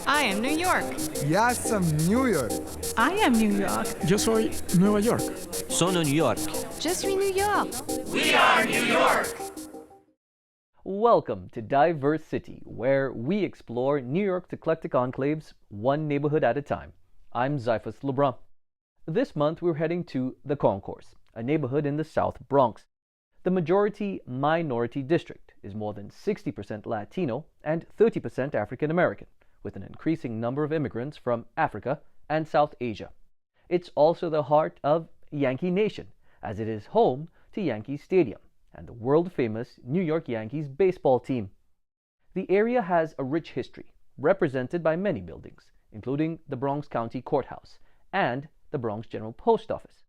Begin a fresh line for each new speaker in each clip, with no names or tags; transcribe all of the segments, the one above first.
I am New York.
Я сам Нью-Йорк.
I am New York.
Yo soy Nueva York.
Sono New York.
Je suis New York.
Welcome to DiverseCITY, where we explore New York's eclectic enclaves, one neighborhood at a time. I'm Zyphus Lebrun. This month we're heading to the Concourse, a neighborhood in the South Bronx. The majority-minority district is more than 60% Latino and 30% African American, with an increasing number of immigrants from Africa and South Asia. It's also the heart of Yankee Nation, as it is home to Yankee Stadium and the world-famous New York Yankees baseball team. The area has a rich history, represented by many buildings, including the Bronx County Courthouse and the Bronx General Post Office.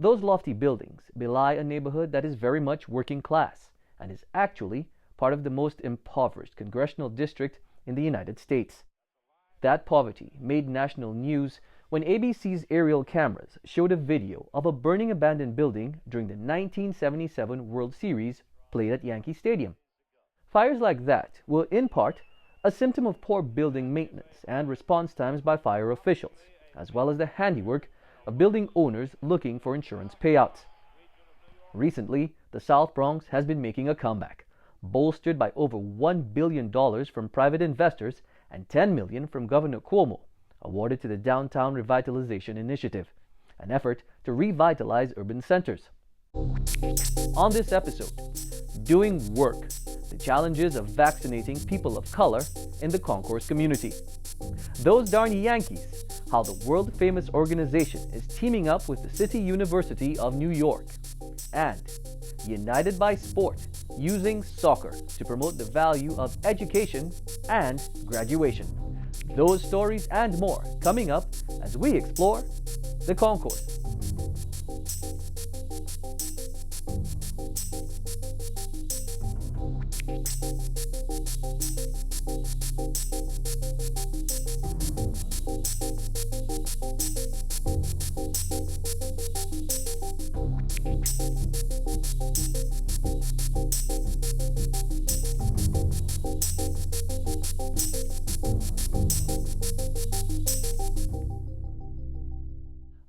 Those lofty buildings belie a neighborhood that is very much working class and is actually part of the most impoverished congressional district in the United States. That poverty made national news when ABC's aerial cameras showed a video of a burning abandoned building during the 1977 World Series played at Yankee Stadium. Fires like that were in part a symptom of poor building maintenance and response times by fire officials, as well as the handiwork of building owners looking for insurance payouts. Recently, the South Bronx has been making a comeback, bolstered by over $1 billion from private investors and $10 million from Governor Cuomo, awarded to the Downtown Revitalization Initiative, an effort to revitalize urban centers. On this episode, doing work, the challenges of vaccinating people of color in the Concourse community. Those darn Yankees, how the world-famous organization is teaming up with the City University of New York, and United by Sport, using soccer to promote the value of education and graduation. Those stories and more coming up as we explore the Concourse.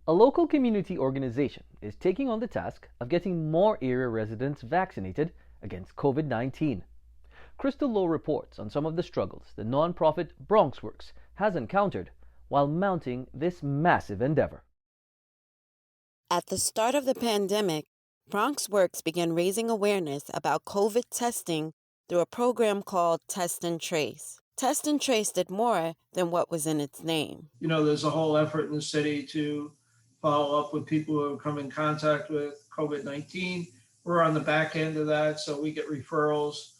A local community organization is taking on the task of getting more area residents vaccinated against COVID-19. Crystal Lowe reports on some of the struggles the nonprofit BronxWorks has encountered while mounting this massive endeavor.
At the start of the pandemic, BronxWorks began raising awareness about COVID testing through a program called Test and Trace. Test and Trace did more than what was in its name.
You know, there's a whole effort in the city to follow up with people who have come in contact with COVID-19. We're on the back end of that, so we get referrals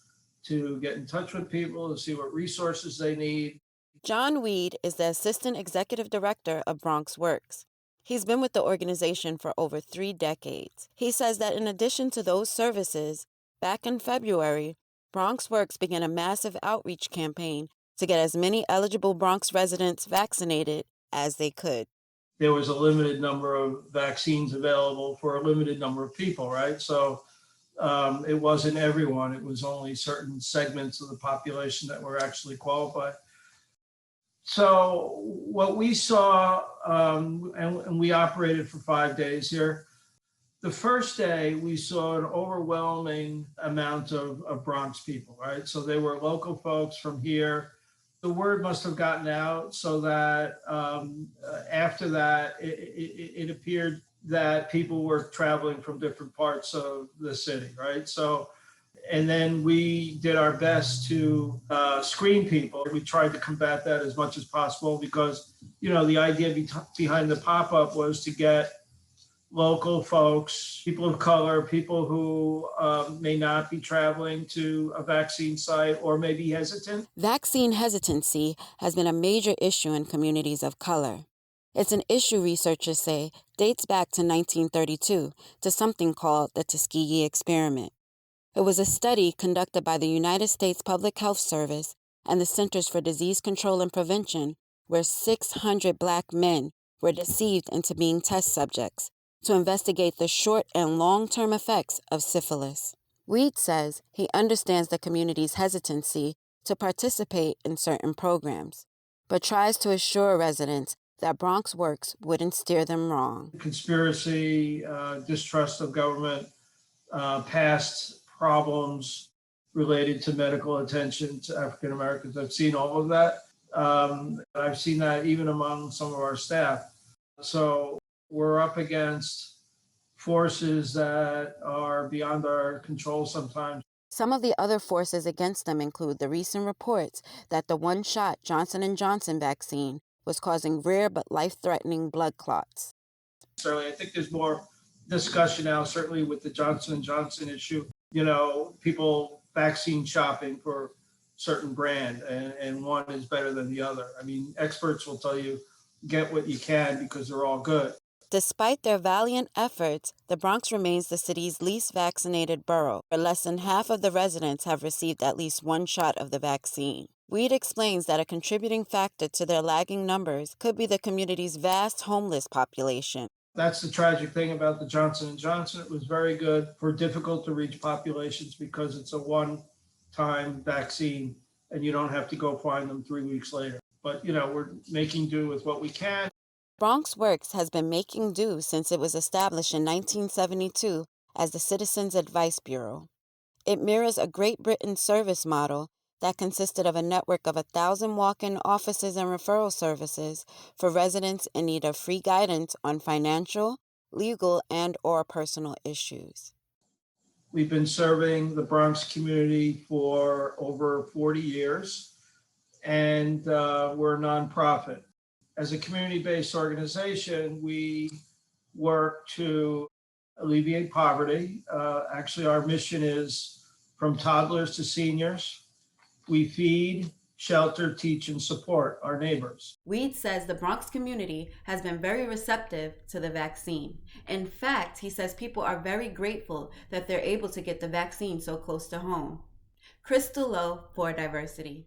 to get in touch with people to see what resources they need.
John Weed is the Assistant Executive Director of BronxWorks. He's been with the organization for over 3 decades. He says that in addition to those services, back in February, BronxWorks began a massive outreach campaign to get as many eligible Bronx residents vaccinated as they could.
There was a limited number of vaccines available for a limited number of people, right? So it wasn't everyone. It was only certain segments of the population that were actually qualified. So what we saw, and we operated for 5 days here. The first day, we saw an overwhelming amount of Bronx people, right? So they were local folks from here. The word must have gotten out so that after that, it appeared that people were traveling from different parts of the city, right? So, and then we did our best to screen people. We tried to combat that as much as possible because, you know, the idea behind the pop-up was to get local folks, people of color, people who may not be traveling to a vaccine site or may be hesitant.
Vaccine hesitancy has been a major issue in communities of color. It's an issue, researchers say, dates back to 1932 to something called the Tuskegee experiment. It was a study conducted by the United States Public Health Service and the Centers for Disease Control and Prevention, where 600 Black men were deceived into being test subjects to investigate the short and long-term effects of syphilis. Weed says he understands the community's hesitancy to participate in certain programs, but tries to assure residents that Bronx Works wouldn't steer them wrong.
Conspiracy, distrust of government, past problems related to medical attention to African Americans. I've seen all of that. I've seen that even among some of our staff. So we're up against forces that are beyond our control sometimes.
Some of the other forces against them include the recent reports that the one-shot Johnson & Johnson vaccine was causing rare but life-threatening blood clots.
Certainly, I think there's more discussion now, certainly with the Johnson & Johnson issue, people vaccine shopping for certain brand and one is better than the other. I mean, experts will tell you, get what you can because they're all good.
Despite their valiant efforts, the Bronx remains the city's least vaccinated borough, where less than half of the residents have received at least one shot of the vaccine. Weed explains that a contributing factor to their lagging numbers could be the community's vast homeless population.
That's the tragic thing about the Johnson & Johnson. It was very good for difficult to reach populations because it's a one-time vaccine and you don't have to go find them 3 weeks later. But, we're making do with what we can.
Bronx Works has been making do since it was established in 1972 as the Citizens Advice Bureau. It mirrors a Great Britain service model that consisted of a network of 1,000 walk-in offices and referral services for residents in need of free guidance on financial, legal, and/or personal issues.
We've been serving the Bronx community for over 40 years, and we're a nonprofit. As a community-based organization, we work to alleviate poverty. Actually, our mission is from toddlers to seniors. We feed, shelter, teach, and support our neighbors.
Weed says the Bronx community has been very receptive to the vaccine. In fact, he says people are very grateful that they're able to get the vaccine so close to home. Crystal Lowe for DiverseCITY.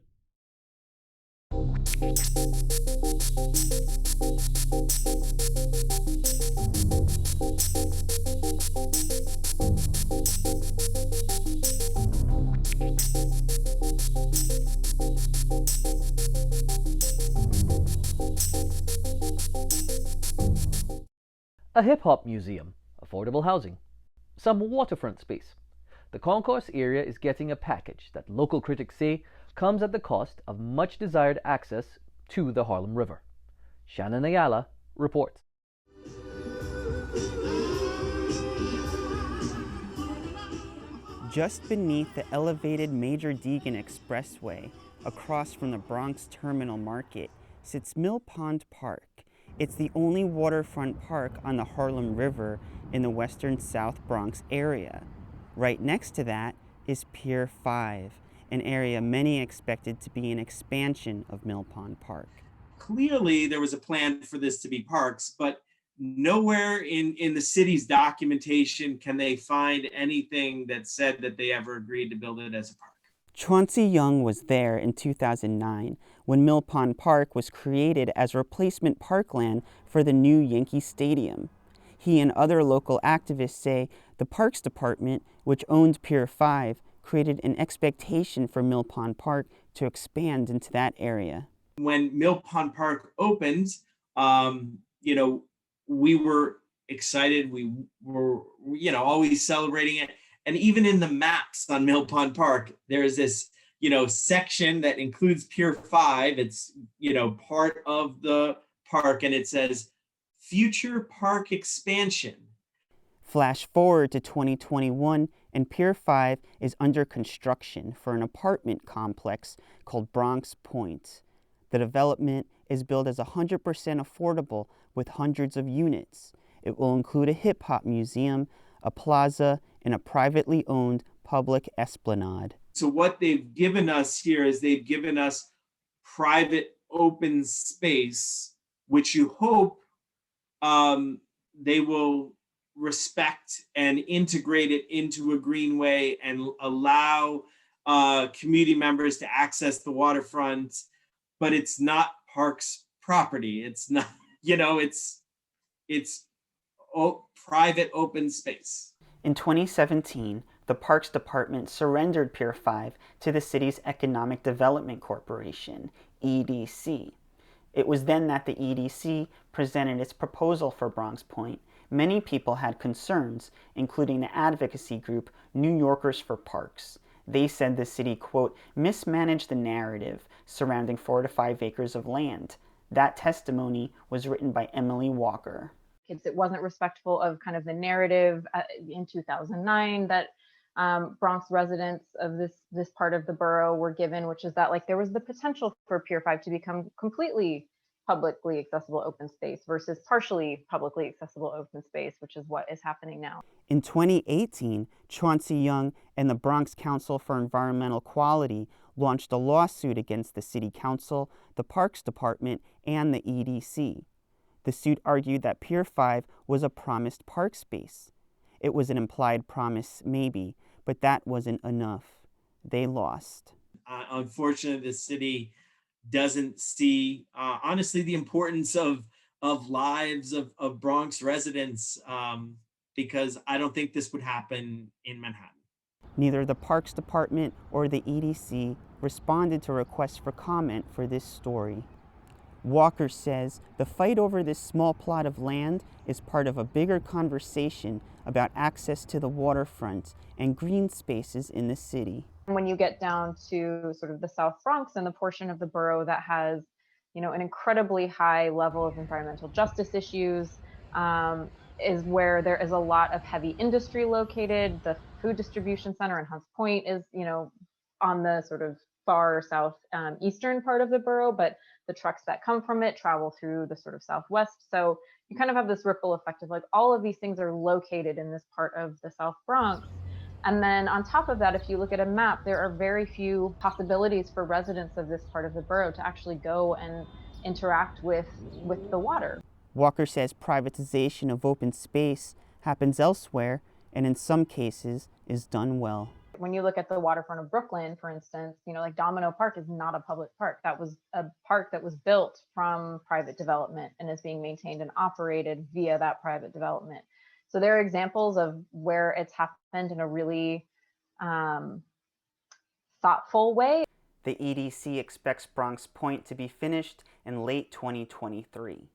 A hip-hop museum, affordable housing, some waterfront space. The concourse area is getting a package that local critics say comes at the cost of much desired access to the Harlem River. Shannon Ayala reports.
Just beneath the elevated Major Deegan Expressway, across from the Bronx Terminal Market, sits Mill Pond Park. It's the only waterfront park on the Harlem River in the western South Bronx area. Right next to that is Pier 5, an area many expected to be an expansion of Mill Pond Park.
Clearly, there was a plan for this to be parks, but nowhere in the city's documentation can they find anything that said that they ever agreed to build it as a park.
Chauncey Young was there in 2009 when Mill Pond Park was created as replacement parkland for the new Yankee Stadium. He and other local activists say the Parks Department, which owned Pier 5, created an expectation for Mill Pond Park to expand into that area.
When Mill Pond Park opened, we were excited. We were, always celebrating it. And even in the maps on Mill Pond Park, there's this, section that includes Pier 5. It's, part of the park, and it says future park expansion.
Flash forward to 2021, and Pier 5 is under construction for an apartment complex called Bronx Point. The development is billed as 100% affordable with hundreds of units. It will include a hip-hop museum, a plaza, and a privately owned public esplanade.
So what they've given us here is they've given us private open space, which you hope they will respect and integrate it into a greenway and allow community members to access the waterfront. But it's not parks property. It's not, it's private open space.
In 2017, the Parks Department surrendered Pier 5 to the city's Economic Development Corporation, EDC. It was then that the EDC presented its proposal for Bronx Point. Many people had concerns, including the advocacy group New Yorkers for Parks. They said the city, quote, mismanaged the narrative surrounding 4 to 5 acres of land. That testimony was written by Emily Walker.
It wasn't respectful of kind of the narrative in 2009 that Bronx residents of this part of the borough were given, which is that like there was the potential for Pier 5 to become completely publicly accessible open space versus partially publicly accessible open space, which is what is happening now.
In 2018, Chauncey Young and the Bronx Council for Environmental Quality launched a lawsuit against the City Council, the Parks Department, and the EDC. The suit argued that Pier 5 was a promised park space. It was an implied promise, maybe, but that wasn't enough. They lost.
Unfortunately, the city doesn't see, honestly, the importance of lives of Bronx residents, because I don't think this would happen in Manhattan.
Neither the Parks Department or the EDC responded to requests for comment for this story. Walker says the fight over this small plot of land is part of a bigger conversation about access to the waterfront and green spaces in the city.
When you get down to sort of the South Bronx and the portion of the borough that has, an incredibly high level of environmental justice issues, is where there is a lot of heavy industry located. The food distribution center in Hunts Point is, on the sort of far south eastern part of the borough, but the trucks that come from it travel through the sort of southwest. So you kind of have this ripple effect of like all of these things are located in this part of the South Bronx. And then on top of that, if you look at a map, there are very few possibilities for residents of this part of the borough to actually go and interact with the water.
Walker says privatization of open space happens elsewhere and in some cases is done well.
When you look at the waterfront of Brooklyn, for instance, like Domino Park is not a public park. That was a park that was built from private development and is being maintained and operated via that private development. So there are examples of where it's happened in a really thoughtful way.
The EDC expects Bronx Point to be finished in late 2023.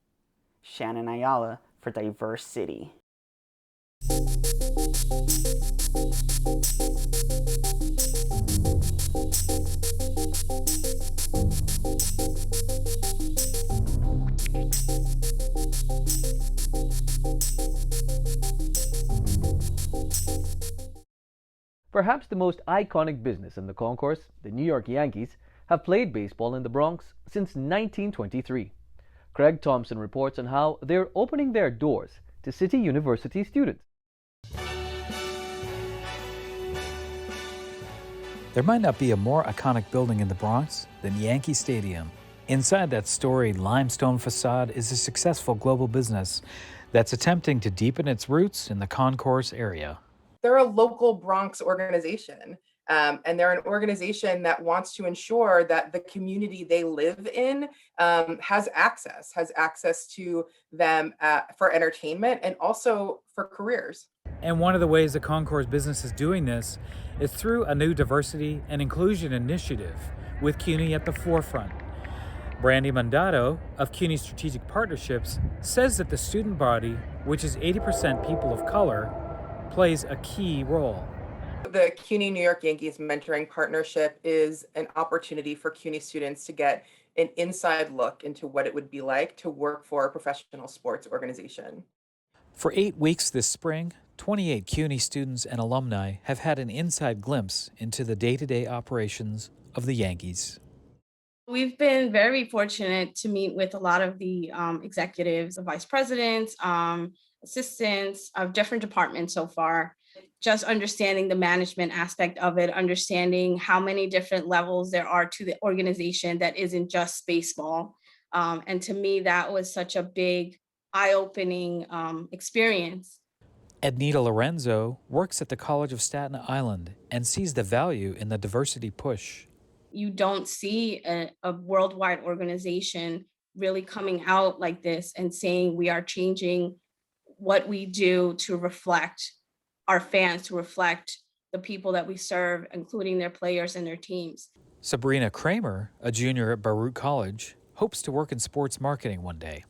Shannon Ayala for DiverseCITY.
Perhaps the most iconic business in the concourse, the New York Yankees, have played baseball in the Bronx since 1923. Craig Thompson reports on how they're opening their doors to City University students.
There might not be a more iconic building in the Bronx than Yankee Stadium. Inside that storied limestone facade is a successful global business that's attempting to deepen its roots in the concourse area.
They're a local Bronx organization, and they're an organization that wants to ensure that the community they live in has access to them for entertainment and also for careers.
And one of the ways the concourse business is doing this is through a new diversity and inclusion initiative with CUNY at the forefront. Brandy Mandato of CUNY Strategic Partnerships says that the student body, which is 80% people of color, plays a key role.
The CUNY New York Yankees mentoring partnership is an opportunity for CUNY students to get an inside look into what it would be like to work for a professional sports organization.
For 8 weeks this spring, 28 CUNY students and alumni have had an inside glimpse into the day-to-day operations of the Yankees.
We've been very fortunate to meet with a lot of the executives, the vice presidents, assistants of different departments so far. Just understanding the management aspect of it, understanding how many different levels there are to the organization that isn't just baseball. And to me, that was such a big, eye-opening experience.
Ednita Lorenzo works at the College of Staten Island and sees the value in the diversity push.
You don't see a worldwide organization really coming out like this and saying we are changing what we do to reflect our fans, to reflect the people that we serve, including their players and their teams.
Sabrina Kramer, a junior at Borough College, hopes to work in sports marketing one day.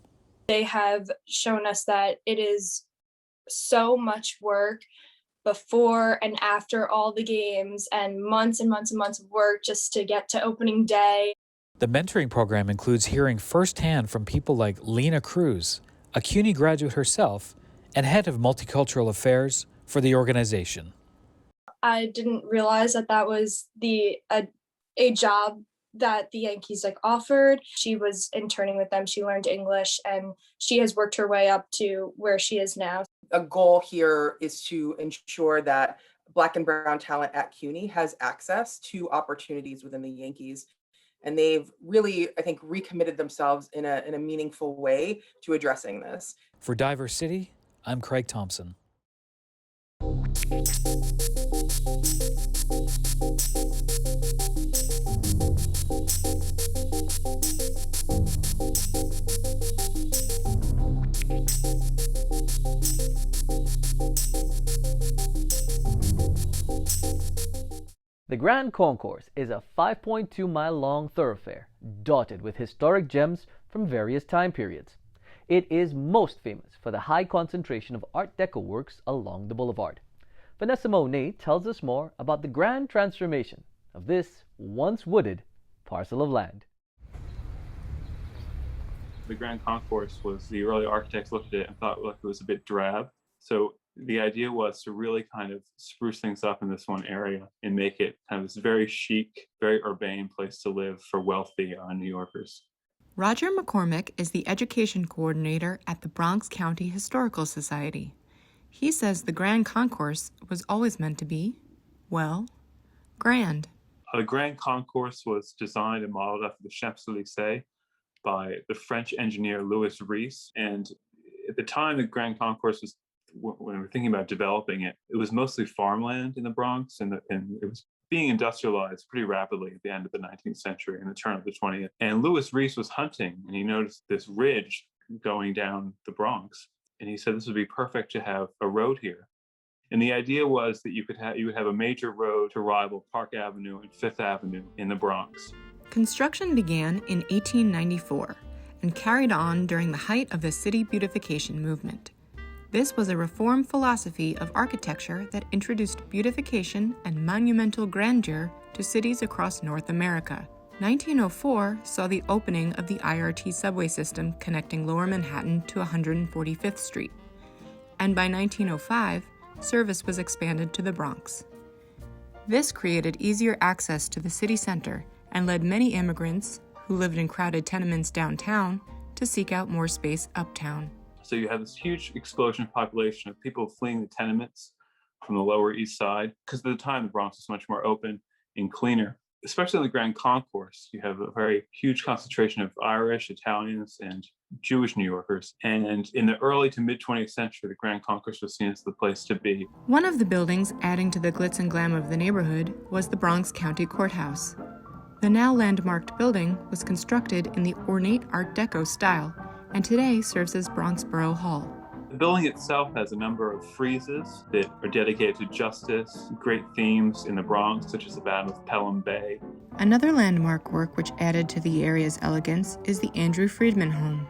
They have shown us that it is so much work before and after all the games, and months and months and months of work just to get to opening day.
The mentoring program includes hearing firsthand from people like Lena Cruz, a CUNY graduate herself and head of multicultural affairs for the organization.
I didn't realize that that was a job that the Yankees offered. She was interning with them. She learned English and she has worked her way up to where she is now.
A goal here is to ensure that Black and brown talent at CUNY has access to opportunities within the Yankees. And they've really, I think, recommitted themselves in a meaningful way to addressing this.
For DiverseCITY, I'm Craig Thompson.
The Grand Concourse is a 5.2-mile-long thoroughfare dotted with historic gems from various time periods. It is most famous for the high concentration of Art Deco works along the boulevard. Vanessa Monet tells us more about the grand transformation of this once wooded parcel of land.
The Grand Concourse the early architects looked at it and thought it was a bit drab. So the idea was to really kind of spruce things up in this one area and make it kind of this very chic, very urbane place to live for wealthy New Yorkers.
Roger McCormick is the education coordinator at the Bronx County Historical Society. He says the Grand Concourse was always meant to be, well, grand.
The Grand Concourse was designed and modeled after the Champs-Élysées by the French engineer Louis Ries. And at the time the Grand Concourse was, when we were thinking about developing it, it was mostly farmland in the Bronx, and it was being industrialized pretty rapidly at the end of the 19th century and the turn of the 20th. And Louis Ries was hunting, and he noticed this ridge going down the Bronx. And he said this would be perfect to have a road here. And the idea was that you would have a major road to rival Park Avenue and Fifth Avenue in the Bronx.
Construction began in 1894 and carried on during the height of the city beautification movement. This was a reform philosophy of architecture that introduced beautification and monumental grandeur to cities across North America. 1904 saw the opening of the IRT subway system connecting Lower Manhattan to 145th Street. And by 1905, service was expanded to the Bronx. This created easier access to the city center and led many immigrants who lived in crowded tenements downtown to seek out more space uptown.
So you have this huge explosion of population of people fleeing the tenements from the Lower East Side, because at the time the Bronx was much more open and cleaner. Especially in the Grand Concourse, you have a very huge concentration of Irish, Italians, and Jewish New Yorkers. And in the early to mid-20th century, the Grand Concourse was seen as the place to be.
One of the buildings adding to the glitz and glam of the neighborhood was the Bronx County Courthouse. The now landmarked building was constructed in the ornate Art Deco style and today serves as Bronx Borough Hall.
The building itself has a number of friezes that are dedicated to justice, great themes in the Bronx, such as the Battle of Pelham Bay.
Another landmark work which added to the area's elegance is the Andrew Friedman home.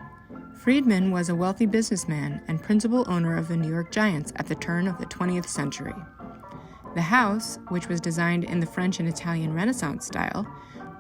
Friedman was a wealthy businessman and principal owner of the New York Giants at the turn of the 20th century. The house, which was designed in the French and Italian Renaissance style,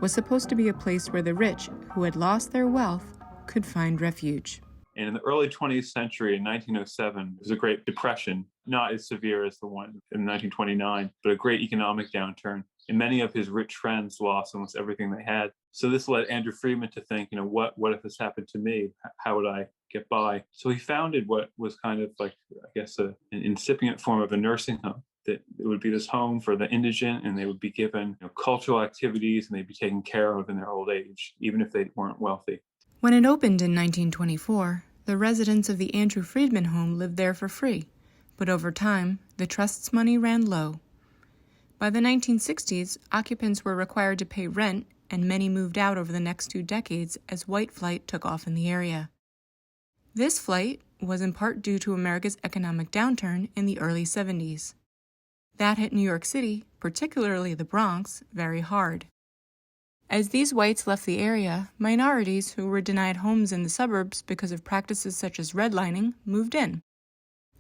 was supposed to be a place where the rich who had lost their wealth could find refuge.
And in the early 20th century, in 1907, there was a Great Depression, not as severe as the one in 1929, but a great economic downturn. And many of his rich friends lost almost everything they had. So this led Andrew Friedman to think, what if this happened to me? How would I get by? So he founded what was kind of like, I guess, an incipient form of a nursing home. That it would be this home for the indigent, and they would be given cultural activities, and they'd be taken care of in their old age, even if they weren't wealthy.
When it opened in 1924, the residents of the Andrew Friedman home lived there for free, but over time, the trust's money ran low. By the 1960s, occupants were required to pay rent, and many moved out over the next 2 decades as white flight took off in the area. This flight was in part due to America's economic downturn in the early 70s. That hit New York City, particularly the Bronx, very hard. As these whites left the area, minorities who were denied homes in the suburbs because of practices such as redlining moved in.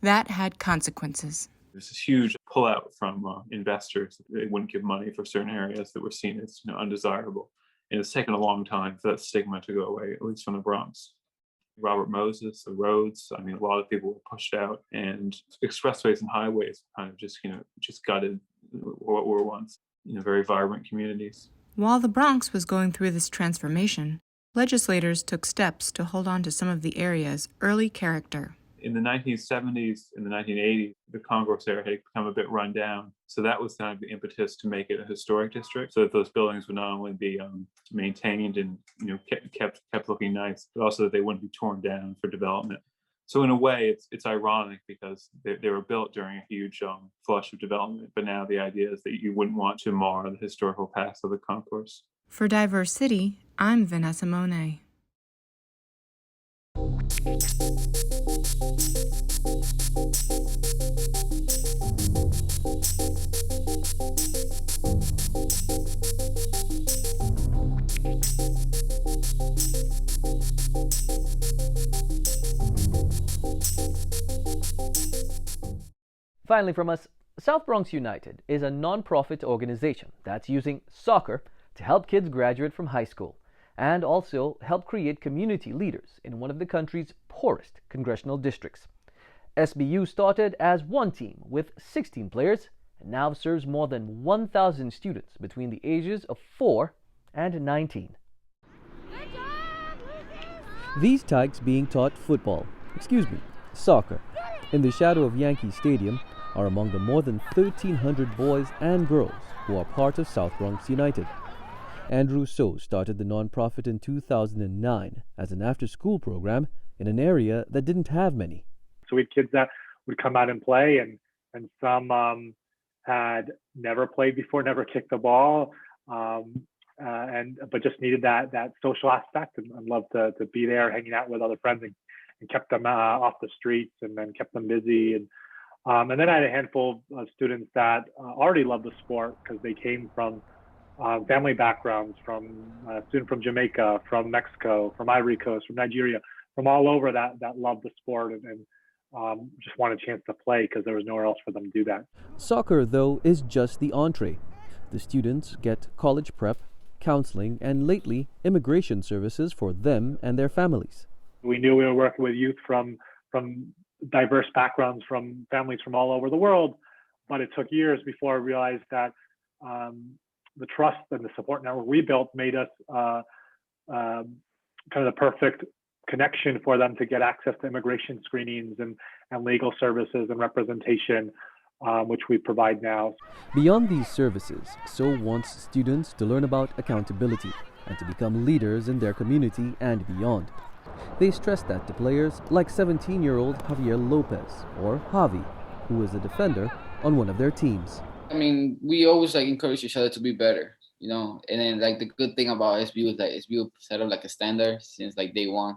That had consequences.
There's this huge pullout from investors. They wouldn't give money for certain areas that were seen as undesirable. And it's taken a long time for that stigma to go away, at least from the Bronx. Robert Moses, the roads, a lot of people were pushed out, and expressways and highways kind of just gutted what were once, very vibrant communities.
While the Bronx was going through this transformation, legislators took steps to hold on to some of the area's early character.
In the 1970s and the 1980s, the Concourse area had become a bit run down. So that was kind of the impetus to make it a historic district, so that those buildings would not only be maintained and kept looking nice, but also that they wouldn't be torn down for development. So in a way, it's ironic because they were built during a huge flush of development. But now the idea is that you wouldn't want to mar the historical past of the Concourse.
For Diverse City, I'm Vanessa Monet.
Finally from us, South Bronx United is a non-profit organization that's using soccer to help kids graduate from high school and also help create community leaders in one of the country's poorest congressional districts. SBU started as one team with 16 players and now serves more than 1,000 students between the ages of 4 and 19. These tykes being taught soccer, in the shadow of Yankee Stadium are among the more than 1,300 boys and girls who are part of South Bronx United. Andrew So started the nonprofit in 2009 as an after-school program in an area that didn't have many.
So we had kids that would come out and play, and some had never played before, never kicked the ball, but just needed that social aspect and loved to be there, hanging out with other friends, and kept them off the streets, and then kept them busy. And then I had a handful of students that already loved the sport because they came from family backgrounds, from a student from Jamaica, from Mexico, from Ivory Coast, from Nigeria, from all over that loved the sport and just wanted a chance to play because there was nowhere else for them to do that.
Soccer, though, is just the entree. The students get college prep, counseling, and lately, immigration services for them and their families.
We knew we were working with youth from diverse backgrounds, from families from all over the world, but it took years before I realized that the trust and the support network we built made us kind of the perfect connection for them to get access to immigration screenings and legal services and representation, which we provide now.
Beyond these services, So wants students to learn about accountability and to become leaders in their community and beyond. They stress that to players like 17-year-old Javier Lopez, or Javi, who is a defender on one of their teams.
We always encourage each other to be better, and then the good thing about SBU is that SBU set up a standard since day one.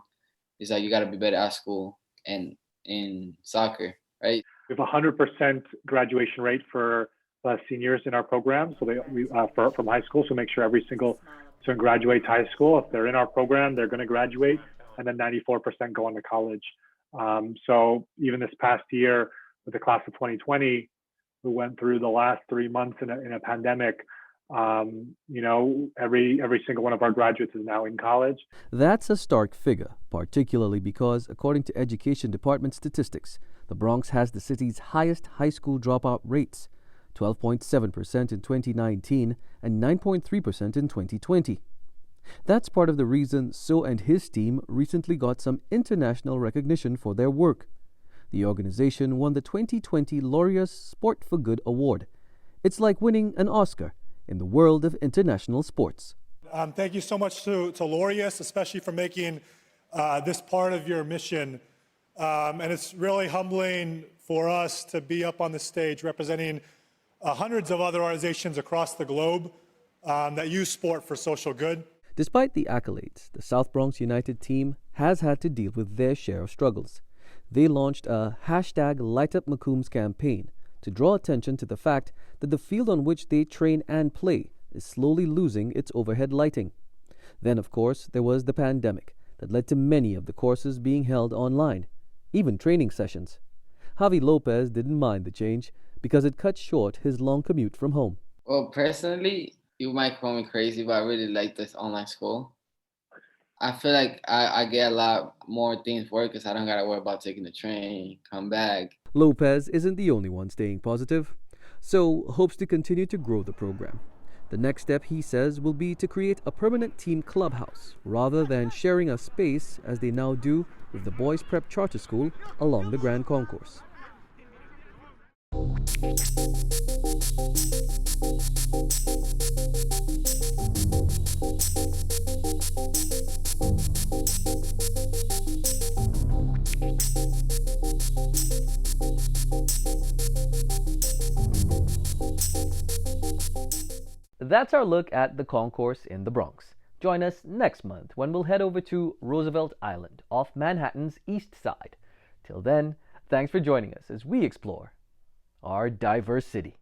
Is that you got to be better at school and in soccer, right?
We have 100% graduation rate for seniors in our program. So from high school, so make sure every single student graduates high school. If they're in our program, they're going to graduate, and then 94% go on to college. So even this past year with the class of 2020, who went through the last 3 months in a pandemic, every single one of our graduates is now in college.
That's a stark figure, particularly because, according to Education Department statistics, the Bronx has the city's highest high school dropout rates, 12.7% in 2019 and 9.3% in 2020. That's part of the reason So and his team recently got some international recognition for their work. The organization won the 2020 Laureus Sport for Good Award. It's like winning an Oscar in the world of international sports.
Thank you so much to Laureus, especially for making this part of your mission. And it's really humbling for us to be up on the stage representing hundreds of other organizations across the globe that use sport for social good.
Despite the accolades, the South Bronx United team has had to deal with their share of struggles. They launched a #LightUpMacombs campaign to draw attention to the fact that the field on which they train and play is slowly losing its overhead lighting. Then, of course, there was the pandemic that led to many of the courses being held online, even training sessions. Javi Lopez didn't mind the change because it cut short his long commute from home.
Well, personally, you might call me crazy, but I really like this online school. I feel like I get a lot more things work because I don't got to worry about taking the train, come back.
Lopez isn't the only one staying positive, so hopes to continue to grow the program. The next step, he says, will be to create a permanent team clubhouse rather than sharing a space as they now do with the Boys Prep Charter School along the Grand Concourse. That's our look at the concourse in the Bronx. Join us next month when we'll head over to Roosevelt Island off Manhattan's East Side. Till then, thanks for joining us as we explore our diverse city.